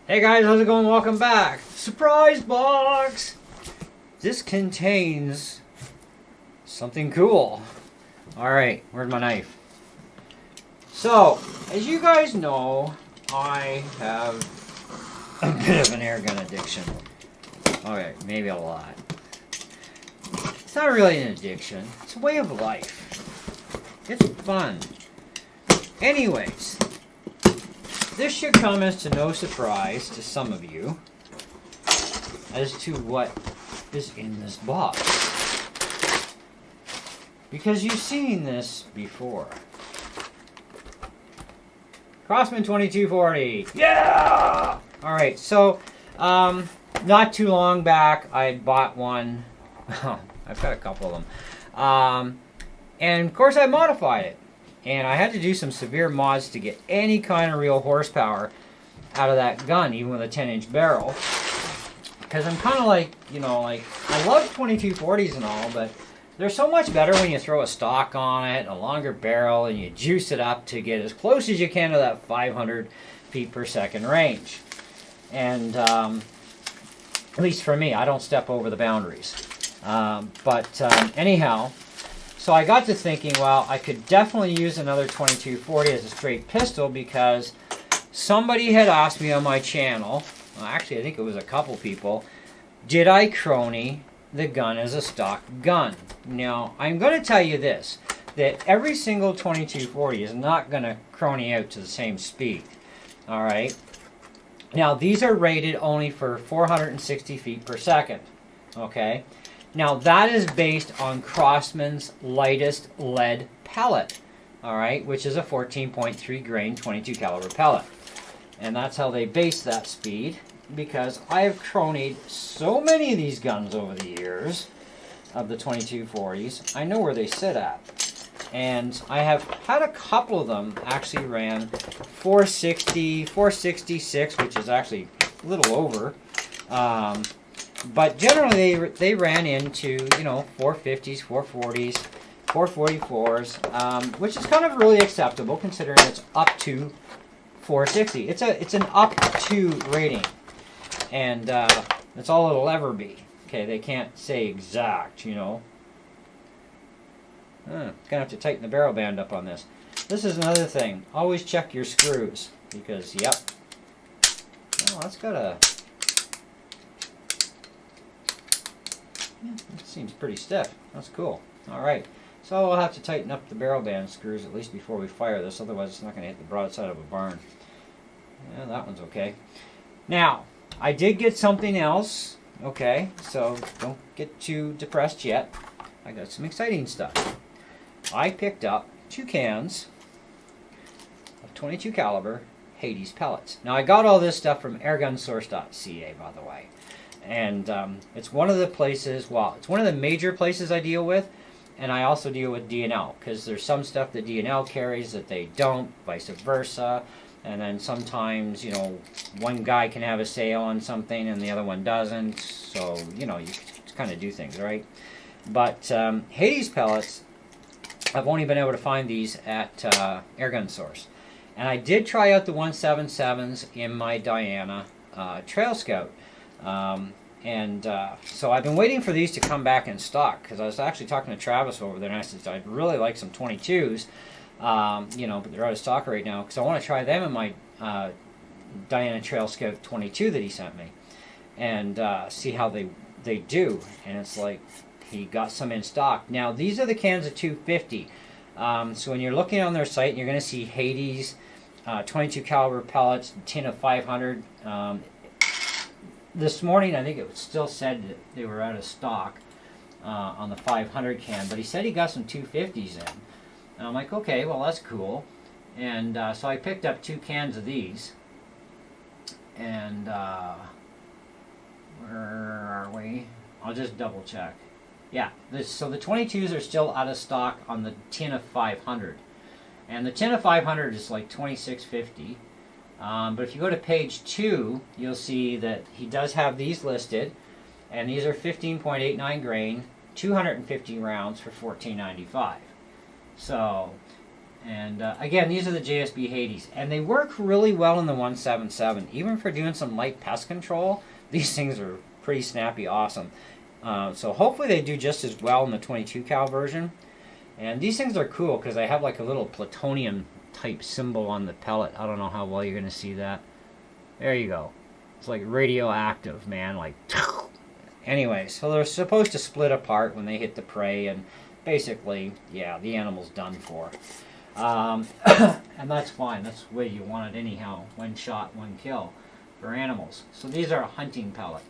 Hey guys, how's it going? Welcome back. Surprise box! This contains something cool. Alright, where's my knife? So, as you guys know, I have a bit of an air gun addiction. Okay, maybe a lot. It's not really an addiction. It's a way of life. It's fun. Anyways, this should come as to no surprise to some of you as to what is in this box. Because you've seen this before. Crosman 2240. Yeah! Alright, so, not too long back, I bought one. I've got a couple of them. And of course I modified it. And I had to do some severe mods to get any kind of real horsepower out of that gun, even with a 10-inch barrel. Because I'm kind of like, you know, like, I love 2240s and all, but they're so much better when you throw a stock on it, a longer barrel, and you juice it up to get as close as you can to that 500 feet per second range. And at least for me, I don't step over the boundaries. Anyhow, so I got to thinking, well, I could definitely use another 2240 as a straight pistol because somebody had asked me on my channel, well, actually I think it was a couple people, did I Chrony the gun as a stock gun? Now, I'm going to tell you this, that every single 2240 is not going to Chrony out to the same speed. Alright? Now, these are rated only for 460 feet per second. Okay? Now, that is based on Crosman's lightest lead pellet. Alright? Which is a 14.3 grain 22 caliber pellet. And that's how they base that speed. Because I have Chronied so many of these guns over the years of the 2240s, I know where they sit at. And I have had a couple of them actually ran 460, 466, which is actually a little over. But generally they ran into, you know, 450s, 440s, 444s, which is kind of really acceptable considering it's up to 460. It's an up to rating. And that's all it'll ever be. Okay, they can't say exact, you know. Gonna have to tighten the barrel band up on this. This is another thing. Always check your screws. Because, yep. Oh, that's got a... Yeah, it seems pretty stiff. That's cool. Alright. So I'll have to tighten up the barrel band screws at least before we fire this. Otherwise it's not going to hit the broadside of a barn. Yeah, that one's okay. Now, I did get something else, okay, so don't get too depressed yet. I got some exciting stuff. I picked up 2 cans of 22 caliber Hades pellets. Now, I got all this stuff from airgunsource.ca, by the way. And it's one of the places, well, it's one of the major places I deal with, and I also deal with D&L, because there's some stuff that D&L carries that they don't, vice versa. And then sometimes, you know, one guy can have a sale on something and the other one doesn't. So, you know, you kind of do things, right? But Hades pellets, I've only been able to find these at Airgun Source. And I did try out the 177s in my Diana Trail Scout. So I've been waiting for these to come back in stock. Because I was actually talking to Travis over there and I said, I'd really like some 22s. You know, but they're out of stock right now because I want to try them in my Diana Trail Scout 22 that he sent me and see how they do. And it's like he got some in stock. Now these are the cans of 250. So when you're looking on their site, you're going to see Hades 22 caliber pellets, tin of 500. This morning I think it still said that they were out of stock on the 500 can, but he said he got some 250s in. And I'm like, okay, well, that's cool. And so I picked up 2 cans of these. And where are we? I'll just double check. Yeah, so the 22s are still out of stock on the tin of 500. And the tin of 500 is like $26.50. But if you go to page 2, you'll see that he does have these listed. And these are 15.89 grain, 250 rounds for $14.95. So And again, these are the JSB Hades, and they work really well in the 177. Even for doing some light pest control, these things are pretty snappy, awesome. So hopefully they do just as well in the 22 cal version. And these things are cool because they have like a little plutonium type symbol on the pellet. I don't know how well you're going to see that. There you go. It's like radioactive, man. Like, anyway, so they're supposed to split apart when they hit the prey, and basically, yeah, the animal's done for. And that's fine. That's the way you want it anyhow. One shot, one kill for animals. So these are a hunting pellet.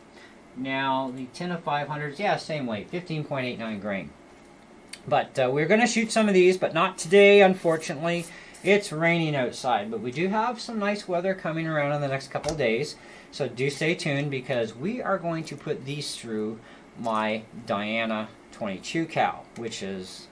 Now, the tin of 500s, yeah, same weight, 15.89 grain. But we're going to shoot some of these, but not today, unfortunately. It's raining outside, but we do have some nice weather coming around in the next couple of days. So do stay tuned because we are going to put these through my Diana 22 cal, which is,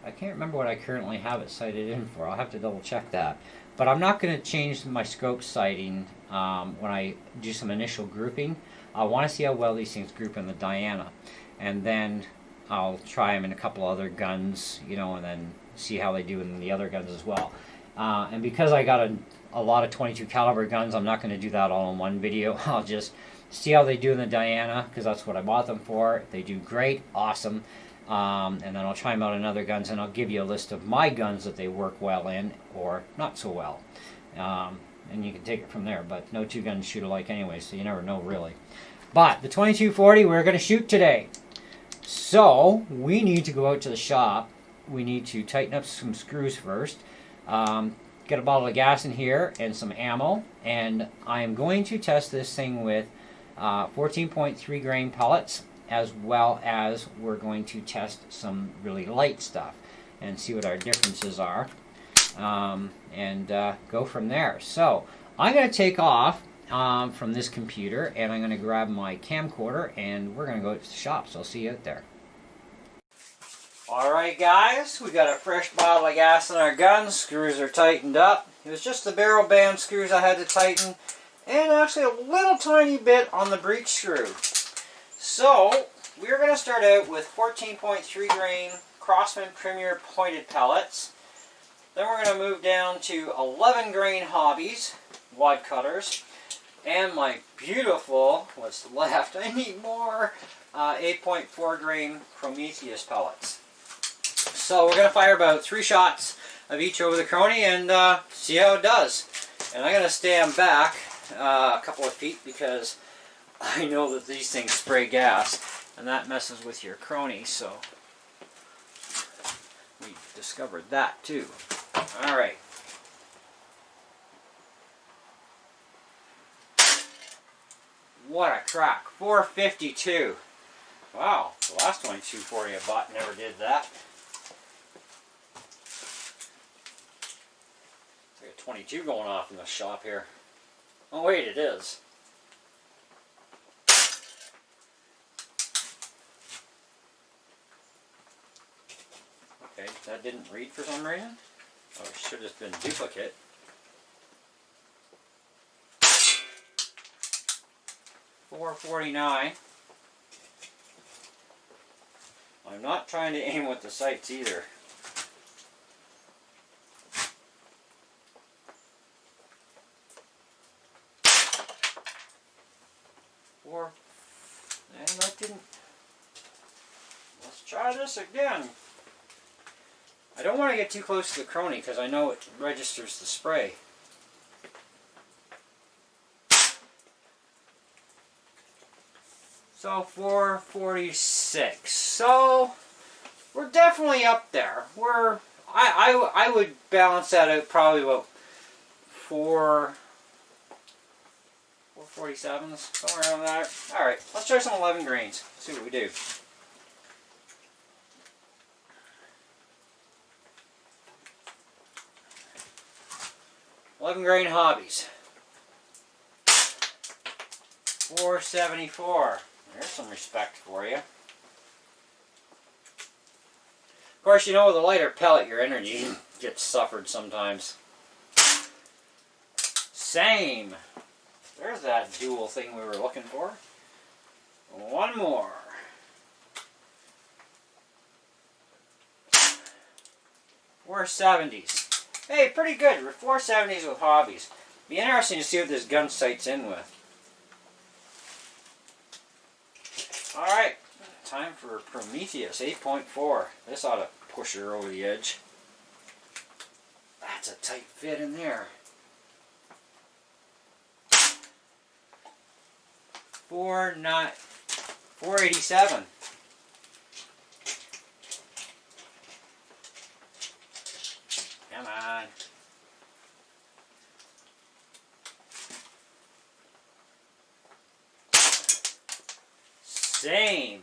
I can't remember what I currently have it sighted in for. I'll have to double check that. But I'm not going to change my scope sighting when I do some initial grouping. I want to see how well these things group in the Diana. And then I'll try them in a couple other guns, you know, and then see how they do in the other guns as well. And because I got a lot of 22 caliber guns, I'm not going to do that all in one video. I'll just see how they do in the Diana, because that's what I bought them for. If they do great, awesome. And then I'll try them out in other guns, and I'll give you a list of my guns that they work well in, or not so well. And you can take it from there, but no two guns shoot alike anyway, so you never know really. But the 2240 we're going to shoot today. So we need to go out to the shop. We need to tighten up some screws first. Get a bottle of gas in here and some ammo, and I am going to test this thing with 14.3 grain pellets, as well as we're going to test some really light stuff and see what our differences are, and go from there. So I'm going to take off from this computer, and I'm going to grab my camcorder, and we're going to go to the shop. So I'll see you out there. Alright guys, we got a fresh bottle of gas in our gun. Screws are tightened up. It was just the barrel band screws I had to tighten, and actually a little tiny bit on the breech screw. So we're going to start out with 14.3 grain Crosman Premier pointed pellets. Then we're going to move down to 11 grain hobbies, wad cutters, and my beautiful, what's left, I need more, 8.4 grain Prometheus pellets. So we're going to fire about 3 shots of each over the Chrony and see how it does. And I'm going to stand back a couple of feet because I know that these things spray gas, and that messes with your Chrony, so we discovered that too. Alright. What a crack. 452. Wow, the last 2240 I bought never did that. It's like a 22 going off in the shop here. Oh wait, it is. Okay, that didn't read for some reason. Oh, it should have been duplicate. .449. I'm not trying to aim with the sights either. And that didn't. Let's try this again. I don't want to get too close to the Chrony because I know it registers the spray. So 446. So we're definitely up there. I would balance that out probably about 447s, somewhere around there. All right, let's try some 11 grains. See what we do. .11 grain hobbies. 474. There's some respect for you. Of course, you know, with a lighter pellet, your energy gets suffered sometimes. Same. There's that dual thing we were looking for. One more. .470s. Hey, pretty good. 470s with hobbies. Be interesting to see what this gun sights in with. Alright, time for Prometheus 8.4. This ought to push her over the edge. That's a tight fit in there. 487. Come on. Same.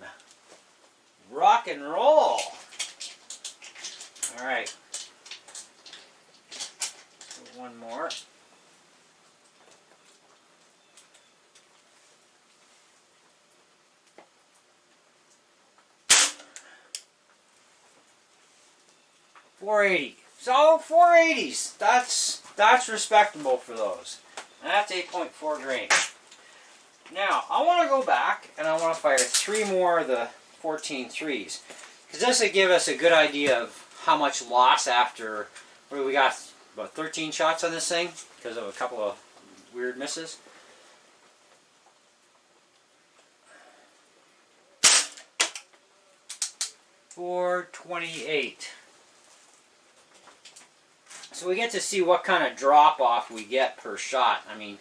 Rock and roll. Alright. One more. $480. So 480s. That's respectable for those. And that's 8.4 grain. Now I want to go back and I want to fire 3 more of the 14 threes, because this would give us a good idea of how much loss after. What do we got? About 13 shots on this thing because of a couple of weird misses. $428. So we get to see what kind of drop off we get per shot. I mean,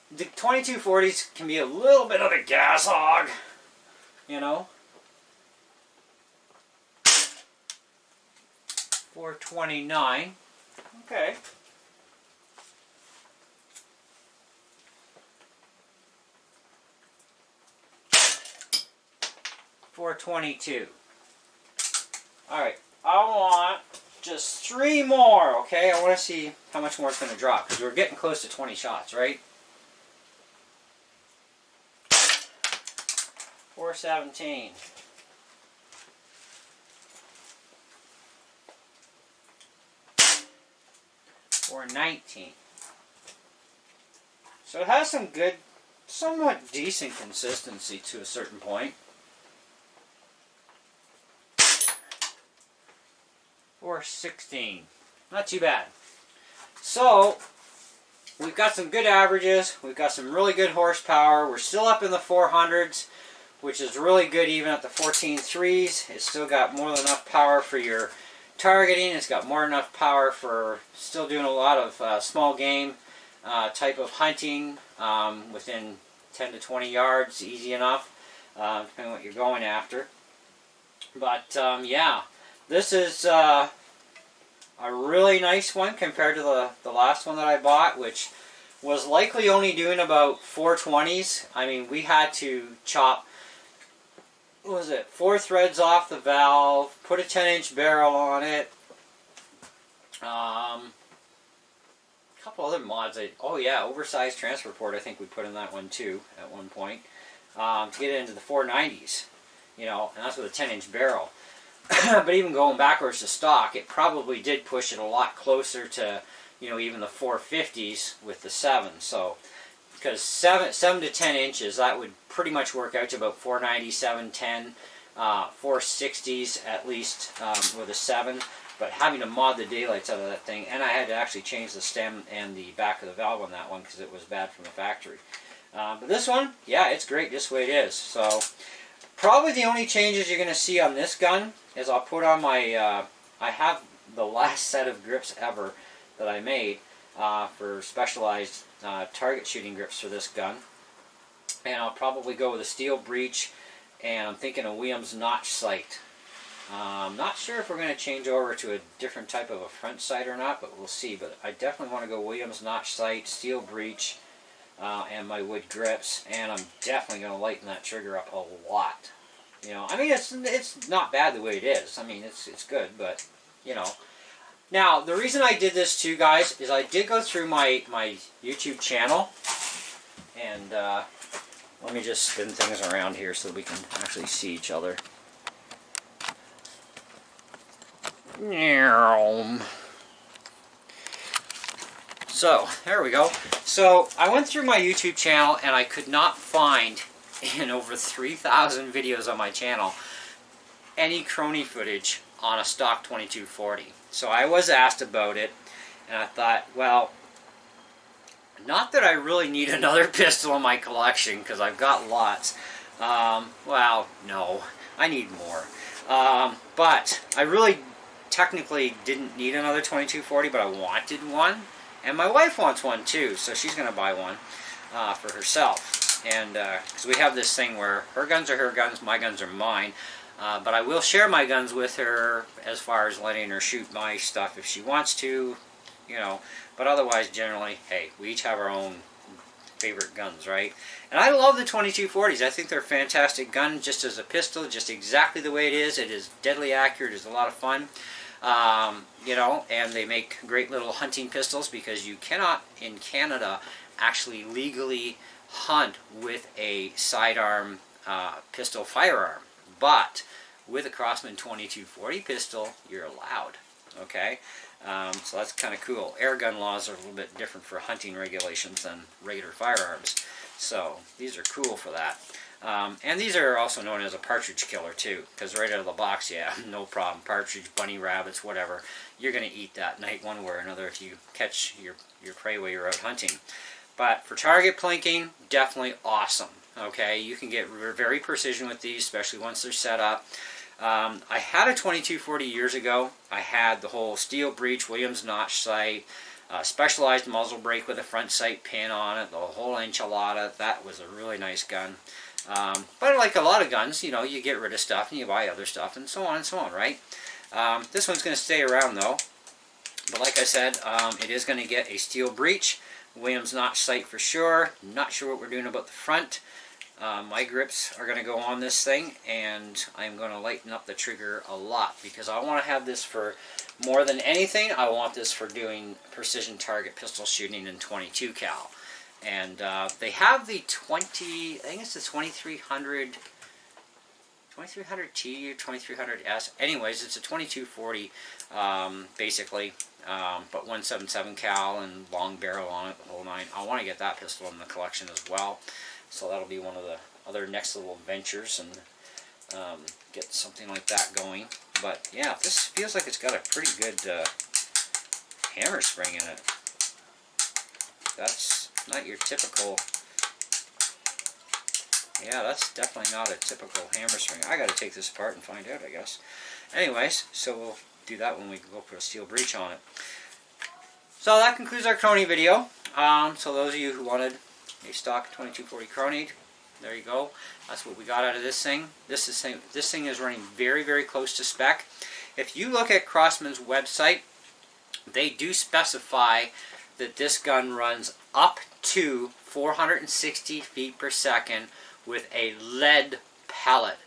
the 2240s can be a little bit of a gas hog, you know. 429. Okay. 422. Alright, I want just 3 more, okay? I want to see how much more it's going to drop, because we're getting close to 20 shots, right? 417. 419. So it has some good, somewhat decent consistency to a certain point. 416. Not too bad. So we've got some good averages. We've got some really good horsepower. We're still up in the 400s, which is really good even at the 14 threes. It's still got more than enough power for your targeting. It's got more than enough power for still doing a lot of small game type of hunting within 10 to 20 yards, easy enough, depending on what you're going after. But yeah, this is a really nice one compared to the last one that I bought, which was likely only doing about 420s. I mean, we had to chop, what was it, 4 threads off the valve, put a 10-inch barrel on it. A couple other mods. Oh yeah, oversized transfer port I think we put in that one too at one point. To get it into the 490s, you know, and that's with a 10-inch barrel. But even going backwards to stock, it probably did push it a lot closer to, you know, even the 450s with the 7. So, because 7 to 10 inches, that would pretty much work out to about 490, 710, 460s at least with a 7. But having to mod the daylights out of that thing, and I had to actually change the stem and the back of the valve on that one because it was bad from the factory. But this one, yeah, it's great just the way it is. So probably the only changes you're going to see on this gun is I'll put on my, I have the last set of grips ever that I made for specialized target shooting grips for this gun. And I'll probably go with a steel breech, and I'm thinking a Williams notch sight. I'm not sure if we're going to change over to a different type of a front sight or not, but we'll see. But I definitely want to go Williams notch sight, steel breech, and my wood grips, and I'm definitely going to lighten that trigger up a lot. You know, I mean, it's not bad the way it is. I mean, it's good, but you know. Now, the reason I did this too, guys, is I did go through my YouTube channel, and let me just spin things around here so that we can actually see each other. So, there we go. So, I went through my YouTube channel and I could not find, in over 3,000 videos on my channel, any Chrony footage on a stock 2240. So I was asked about it, And I thought, well, not that I really need another pistol in my collection, because I've got lots. Well, no, I need more. But I really technically didn't need another 2240, but I wanted one. And my wife wants one too, so she's going to buy one for herself. And because we have this thing where her guns are her guns, my guns are mine. But I will share my guns with her as far as letting her shoot my stuff if she wants to, you know. But otherwise, generally, hey, we each have our own favorite guns, right? And I love the 2240s. I think they're a fantastic gun just as a pistol, just exactly the way it is. It is deadly accurate. It's a lot of fun. You know, and they make great little hunting pistols, because you cannot, in Canada, actually legally hunt with a sidearm pistol firearm. But with a Crosman 2240 pistol, you're allowed. Okay? So that's kind of cool. Air gun laws are a little bit different for hunting regulations than regular firearms. So these are cool for that. And these are also known as a partridge killer too, because right out of the box, yeah, no problem. Partridge, bunny rabbits, whatever. You're going to eat that night one way or another if you catch your prey while you're out hunting. But for target plinking, definitely awesome. Okay, you can get very precision with these, especially once they're set up. I had a 2240 years ago. I had the whole steel breech, Williams notch sight, specialized muzzle brake with a front sight pin on it, the whole enchilada. That was a really nice gun. But like a lot of guns, you know, you get rid of stuff and you buy other stuff and so on, right? This one's going to stay around though. But like I said, it is going to get a steel breech, Williams notch sight for sure. Not sure what we're doing about the front. My grips are going to go on this thing, and I'm going to lighten up the trigger a lot, because I want to have this for more than anything. I want this for doing precision target pistol shooting in 22 cal. And they have the I think it's the 2300 T or 2300S. Anyways, it's a 2240 basically, but 177 cal and long barrel on it, the whole nine. I want to get that pistol in the collection as well. So that'll be one of the other next little ventures, and get something like that going. But yeah, this feels like it's got a pretty good hammer spring in it. That's not your typical... Yeah, that's definitely not a typical hammer spring. I gotta take this apart and find out, I guess. Anyways, so we'll do that when we go put a steel breech on it. So that concludes our Chrony video. So those of you who wanted a stock 2240 Chrony, there you go. That's what we got out of this thing. This thing is running very, very close to spec. If you look at Crosman's website, they do specify that this gun runs up to 460 feet per second with a lead pellet.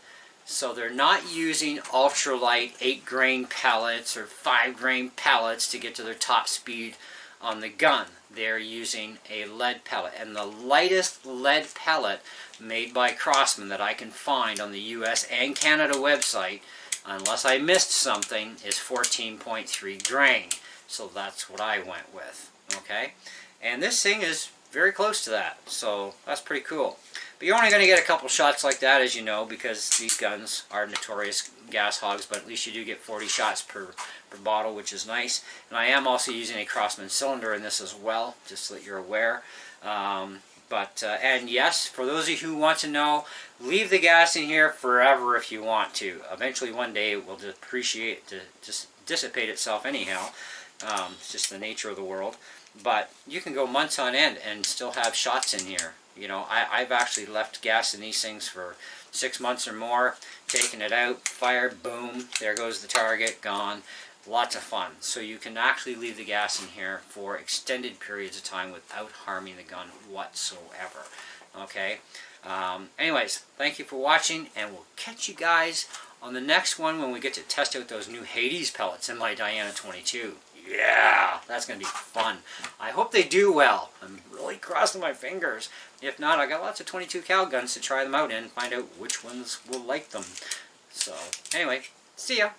So they're not using ultralight 8-grain pellets or 5-grain pellets to get to their top speed on the gun. They're using a lead pellet, and the lightest lead pellet made by Crosman that I can find on the US and Canada website, unless I missed something, is 14.3 grain. So that's what I went with. Okay, and this thing is very close to that, so that's pretty cool. But you're only going to get a couple shots like that, as you know, because these guns are notorious gas hogs, but at least you do get 40 shots per bottle, which is nice. And I am also using a Crosman cylinder in this as well, just so that you're aware. And yes, for those of you who want to know, leave the gas in here forever if you want to. Eventually one day it will just dissipate itself anyhow. It's just the nature of the world. But you can go months on end and still have shots in here. You know, I've actually left gas in these things for 6 months or more, taken it out, fired, boom, there goes the target, gone. Lots of fun. So you can actually leave the gas in here for extended periods of time without harming the gun whatsoever. Okay? Anyways, thank you for watching, and we'll catch you guys on the next one when we get to test out those new Hades pellets in my Diana 22. Yeah, that's going to be fun. I hope they do well. I'm really crossing my fingers. If not, I got lots of 22 cal guns to try them out in and find out which ones will like them. So, anyway, see ya.